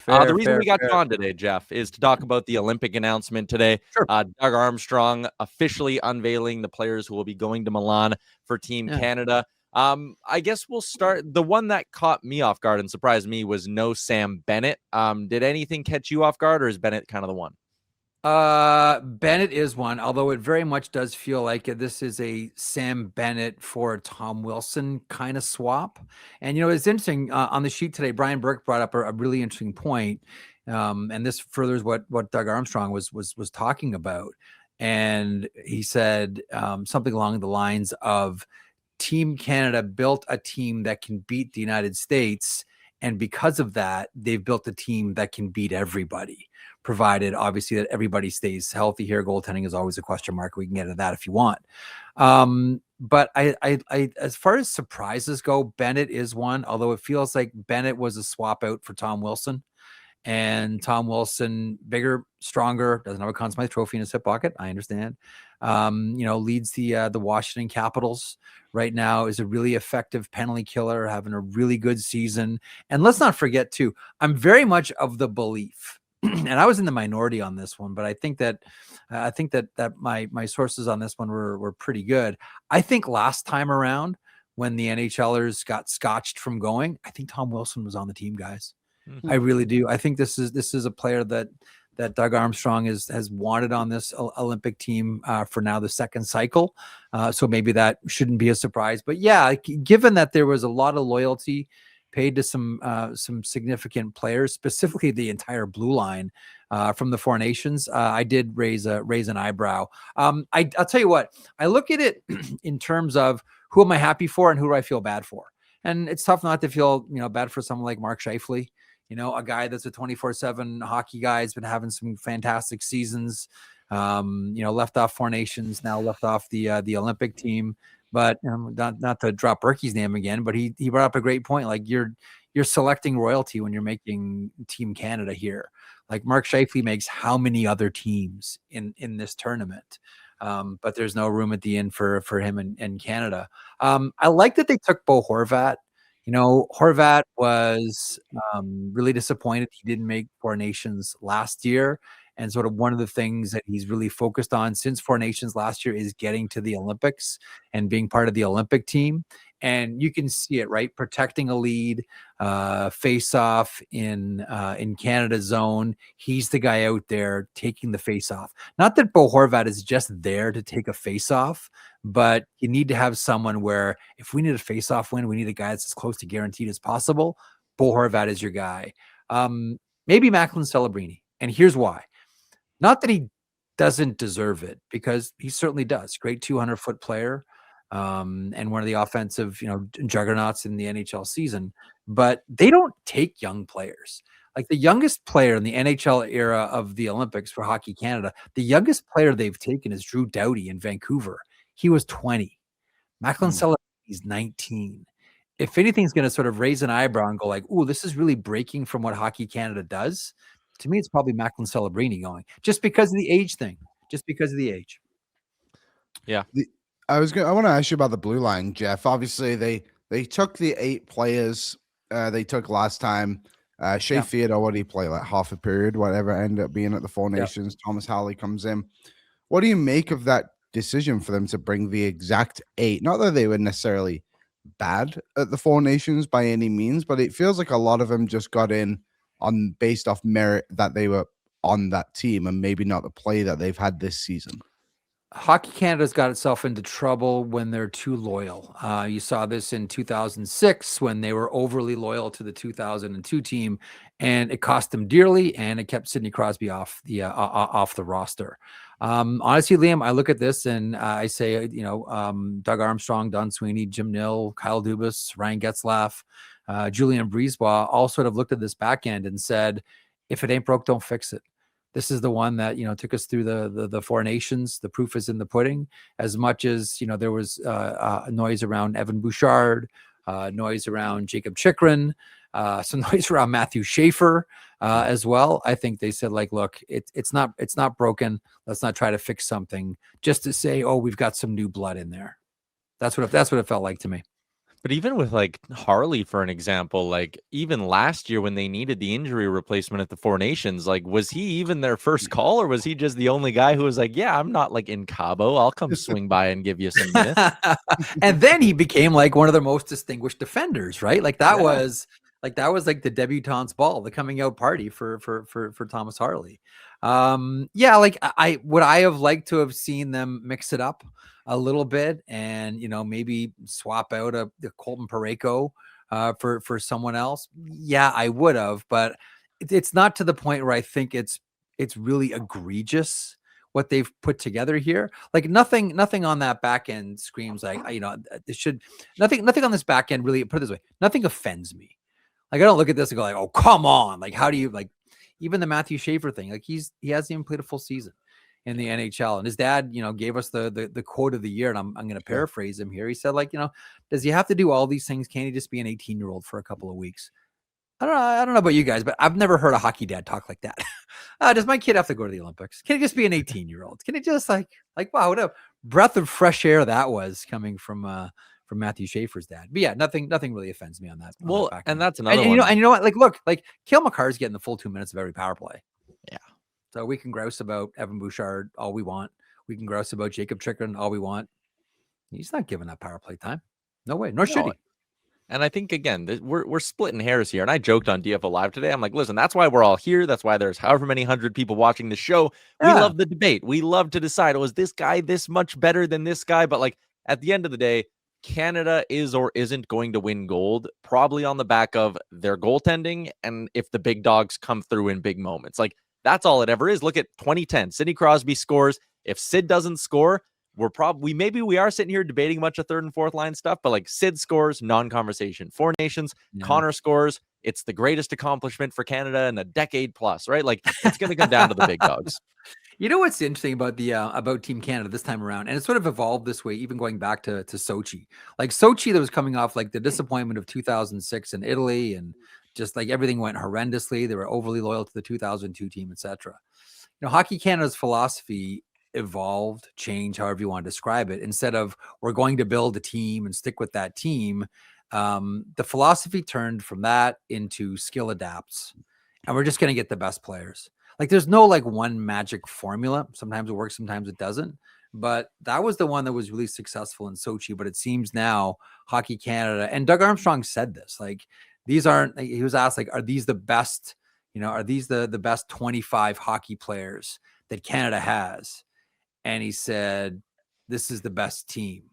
The reason we got you on today, Jeff, is to talk about the Olympic announcement today. Sure. Doug Armstrong officially unveiling the players who will be going to Milan for Team Canada. I guess we'll start. The one that caught me off guard and surprised me was no Sam Bennett. Did anything catch you off guard, or is Bennett kind of the one? Bennett is one, although it very much does feel like this is a Sam Bennett for Tom Wilson kind of swap. And, it's interesting on the sheet today, Brian Burke brought up a really interesting point. And this furthers what Doug Armstrong was talking about. And he said something along the lines of Team Canada built a team that can beat the United States. And because of that, they've built a team that can beat everybody, provided obviously that everybody stays healthy here. Goaltending is always a question mark. We can get into that if you want. But I as far as surprises go, Bennett is one, although it feels like Bennett was a swap out for Tom Wilson. And Tom Wilson, bigger, stronger, doesn't have a Conn Smythe trophy in his hip pocket. I understand. Leads the Washington Capitals right now, is a really effective penalty killer, having a really good season. And let's not forget too, I'm very much of the belief, and I was in the minority on this one, but I think that my sources on this one were pretty good. I think last time around when the NHLers got scotched from going, I think Tom Wilson was on the team, guys. I really do. I think this is a player that Doug Armstrong has wanted on this Olympic team for now the second cycle. So maybe that shouldn't be a surprise. But yeah, given that there was a lot of loyalty paid to some significant players, specifically the entire blue line from the Four Nations, I did raise an eyebrow. I'll tell you what, I look at it in terms of who am I happy for and who do I feel bad for. And it's tough not to feel bad for someone like Mark Scheifele. A guy that's a 24/7 hockey guy, has been having some fantastic seasons. Left off Four Nations, now left off the Olympic team. But not to drop Berkey's name again, but he brought up a great point. Like you're selecting royalty when you're making Team Canada here. Like Mark Scheifele makes how many other teams in this tournament? But there's no room at the end for him in Canada. I like that they took Bo Horvat. Horvat was really disappointed he didn't make Four Nations last year. And sort of one of the things that he's really focused on since Four Nations last year is getting to the Olympics and being part of the Olympic team. And you can see it, right? Protecting a lead, face-off in Canada's zone. He's the guy out there taking the face-off. Not that Bo Horvat is just there to take a face-off, but you need to have someone where if we need a face-off win, we need a guy that's as close to guaranteed as possible. Bo Horvat is your guy. Maybe Macklin Celebrini. And here's why. Not that he doesn't deserve it, because he certainly does. Great 200-foot player. And one of the offensive, juggernauts in the NHL season, but they don't take young players. Like the youngest player in the NHL era of the Olympics for Hockey Canada, the youngest player they've taken is Drew Doughty in Vancouver. He was 20. Macklin Celebrini is 19. If anything's going to sort of raise an eyebrow and go like, "Ooh, this is really breaking from what Hockey Canada does," to me, it's probably Macklin Celebrini going, just because of the age thing, just because of the age. Yeah. I want to ask you about the blue line, Jeff. Obviously, they took the 8 players they took last time. Scheifele had already played like half a period, whatever ended up being at the Four Nations. Thomas Howley comes in. What do you make of that decision for them to bring the exact 8? Not that they were necessarily bad at the Four Nations by any means, but it feels like a lot of them just got in based off merit that they were on that team and maybe not the play that they've had this season. Hockey Canada's got itself into trouble when they're too loyal. You saw this in 2006 when they were overly loyal to the 2002 team, and it cost them dearly, and it kept Sidney Crosby off the roster. Honestly, Liam, I look at this and I say, Doug Armstrong, Don Sweeney, Jim Nill, Kyle Dubas, Ryan Getzlaf, Julien Brisebois all sort of looked at this back end and said, if it ain't broke, don't fix it. This is the one that, took us through the Four Nations. The proof is in the pudding. As much as, there was noise around Evan Bouchard, noise around Jacob Chikrin, some noise around Matthew Schaefer as well. I think they said, like, look, it's not broken. Let's not try to fix something just to say, oh, we've got some new blood in there. That's what it felt like to me. But even with like Harley, for an example, like even last year when they needed the injury replacement at the Four Nations, like was he even their first call, or was he just the only guy who was like, yeah, I'm not like in Cabo, I'll come swing by and give you some minutes. And then he became like one of their most distinguished defenders, right? Like that Yeah. was like the debutante's ball, the coming out party for Thomas Harley. Like I would I have liked to have seen them mix it up a little bit and, maybe swap out the Colton Parayko for someone else. Yeah, I would have, but it's not to the point where I think it's really egregious what they've put together here. Like nothing on that back end screams like, it should, nothing on this back end really, put it this way, nothing offends me. Like I don't look at this and go like, oh, come on. Like, how do you like even the Matthew Scheifele thing? Like he hasn't even played a full season in the NHL. And his dad, gave us the quote of the year. And I'm going to paraphrase him here. He said like, does he have to do all these things? Can't he just be an 18-year-old for a couple of weeks? I don't know about you guys, but I've never heard a hockey dad talk like that. Does my kid have to go to the Olympics? Can he just be an 18-year-old? Can he just like, wow, what a breath of fresh air that was coming from Matthew Schaefer's dad. But yeah, nothing really offends me on that. Well, that and that's another one. And you know what? Like, look, like Cale Makar's getting the full 2 minutes of every power play. Yeah. So we can grouse about Evan Bouchard all we want. We can grouse about Jacob Chikrin all we want. He's not giving up power play time. No way. Nor should he. And I think, again, we're splitting hairs here. And I joked on DFL Live today. I'm like, listen, that's why we're all here. That's why there's however many hundred people watching the show. Yeah. We love the debate. We love to decide, was this guy this much better than this guy? But like at the end of the day, Canada is or isn't going to win gold, probably on the back of their goaltending and if the big dogs come through in big moments. Like that's all it ever is. Look at 2010. Sidney Crosby scores. If Sid doesn't score, we are sitting here debating a bunch of third and fourth line stuff, but like Sid scores, non-conversation. Four Nations, Connor scores. It's the greatest accomplishment for Canada in a decade plus, right? Like it's going to come down to the big dogs. You know what's interesting about the about Team Canada this time around, and it sort of evolved this way, even going back to Sochi. Like Sochi, that was coming off like the disappointment of 2006 in Italy, and just like everything went horrendously. They were overly loyal to the 2002 team, etc. Hockey Canada's philosophy evolved, changed, however you want to describe it. Instead of we're going to build a team and stick with that team, the philosophy turned from that into skill adapts, and we're just going to get the best players. Like there's no like one magic formula. Sometimes it works, sometimes it doesn't. But that was the one that was really successful in Sochi. But it seems now Hockey Canada, and Doug Armstrong said this, like these aren't, he was asked like, are these the best, are these the best 25 hockey players that Canada has? And he said, this is the best team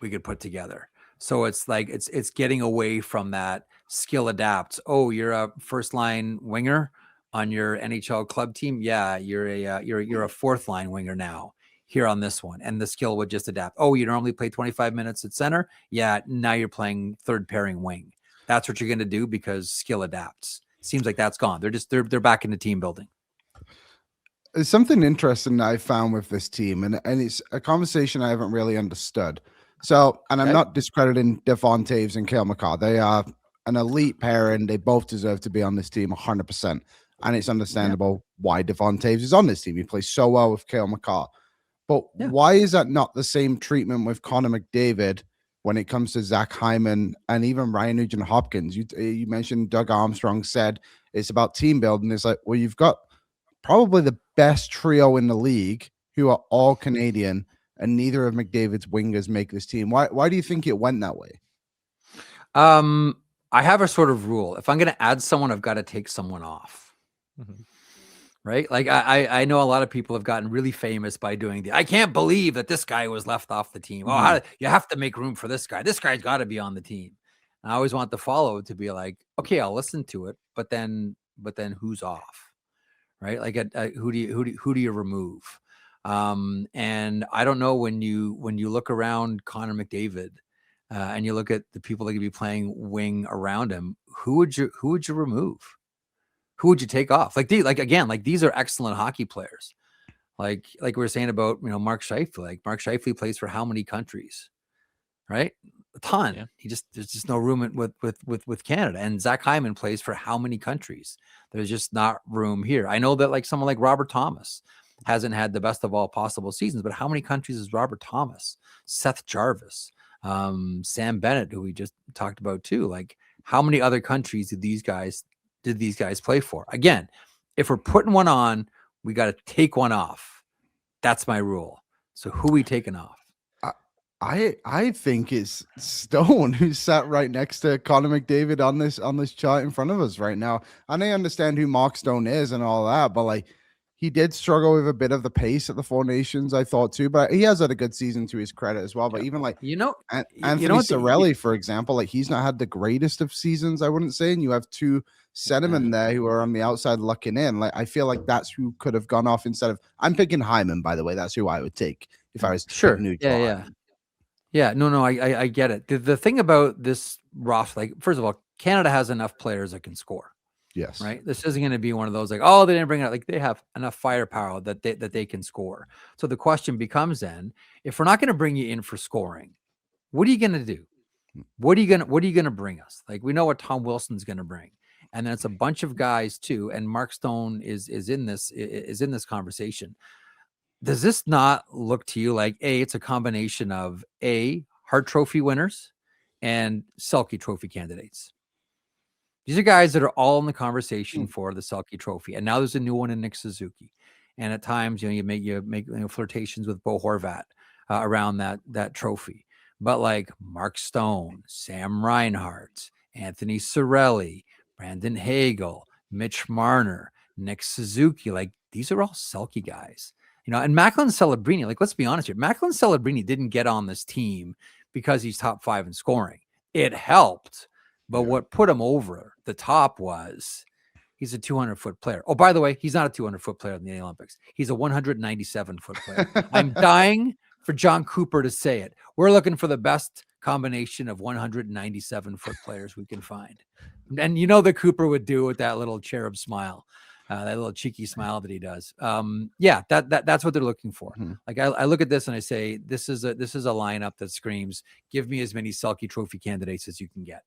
we could put together. So it's like, it's getting away from that skill adapts. Oh, you're a first line winger on your NHL club team. Yeah. You're a fourth line winger now here on this one. And the skill would just adapt. Oh, you normally play 25 minutes at center. Yeah. Now you're playing third pairing wing. That's what you're going to do because skill adapts. Seems like that's gone. They're back into team building. There's something interesting I found with this team, and it's a conversation I haven't really understood. So, and I'm not discrediting Devon Toews and Cale Makar. They are an elite pairing. They both deserve to be on this team 100%. And it's understandable why Devon Toews is on this team. He plays so well with Cale Makar. But why is that not the same treatment with Connor McDavid when it comes to Zach Hyman and even Ryan Nugent-Hopkins? You mentioned Doug Armstrong said it's about team building. It's like, well, you've got probably the best trio in the league who are all Canadian, and neither of McDavid's wingers make this team. Why do you think it went that way? I have a sort of rule. If I'm going to add someone, I've got to take someone off. Mm-hmm. Right? Like I know a lot of people have gotten really famous by doing I can't believe that this guy was left off the team. Oh, you have to make room for this guy. This guy's got to be on the team. And I always want the follow to be like, okay, I'll listen to it, but then who's off? Right? Like who do you remove? And I don't know, when you look around Connor McDavid and you look at the people that could be playing wing around him, who would you remove? Who would you take off? Like these are excellent hockey players. Like we were saying about, Mark Scheifele. Like Mark Scheifele plays for how many countries? Right? A ton. Yeah. There's just no room with Canada. And Zach Hyman plays for how many countries? There's just not room here. I know that like someone like Robert Thomas hasn't had the best of all possible seasons, but how many countries is Robert Thomas, Seth Jarvis, Sam Bennett, who we just talked about too. Like, how many other countries did these guys play for? Again, if we're putting one on, we got to take one off. That's my rule. So who we taking off? I think it's Stone, who's sat right next to Connor McDavid on this chart in front of us right now. And I understand who Mark Stone is and all that, but like, he did struggle with a bit of the pace at the Four Nations, I thought too, but he has had a good season to his credit as well. But even like, Anthony Cirelli, for example, like, he's not had the greatest of seasons, I wouldn't say. And you have two centermen there who are on the outside looking in. Like, I feel like that's who could have gone off instead of, I'm picking Hyman, by the way. That's who I would take if I was new. Yeah. No, I get it. The thing about this roster, like, first of all, Canada has enough players that can score. Yes. Right. This isn't going to be one of those like, oh, they didn't bring it out. Like, they have enough firepower that they can score. So the question becomes then, if we're not going to bring you in for scoring, what are you going to do? What are you going to bring us? Like, we know what Tom Wilson's going to bring. And then it's a bunch of guys too. And Mark Stone is in this conversation. Does this not look to you like it's a combination of Hart Trophy winners and Selke Trophy candidates? These are guys that are all in the conversation for the Selke Trophy, and now there's a new one in Nick Suzuki. And at times, you make flirtations with Bo Horvat around that trophy. But like Mark Stone, Sam Reinhart, Anthony Cirelli, Brandon Hagel, Mitch Marner, Nick Suzuki, like, these are all Selke guys. And Macklin Celebrini, like, let's be honest here, Macklin Celebrini didn't get on this team because he's top 5 in scoring. It helped. But what put him over the top was he's a 200-foot player. Oh, by the way, he's not a 200-foot player in the Olympics. He's a 197-foot player. I'm dying for John Cooper to say it. We're looking for the best combination of 197-foot players we can find. And the Cooper would do with that little cherub smile, that little cheeky smile that he does. That's what they're looking for. Like, I look at this and I say, this is a lineup that screams, give me as many Selke Trophy candidates as you can get.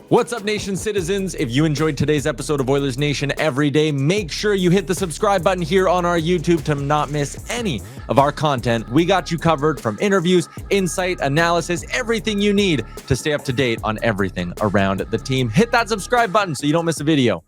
What's up, Nation citizens? If you enjoyed today's episode of Oilers Nation Every Day, make sure you hit the subscribe button here on our YouTube to not miss any of our content. We got you covered, from interviews, insight, analysis, everything you need to stay up to date on everything around the team. Hit that subscribe button so you don't miss a video.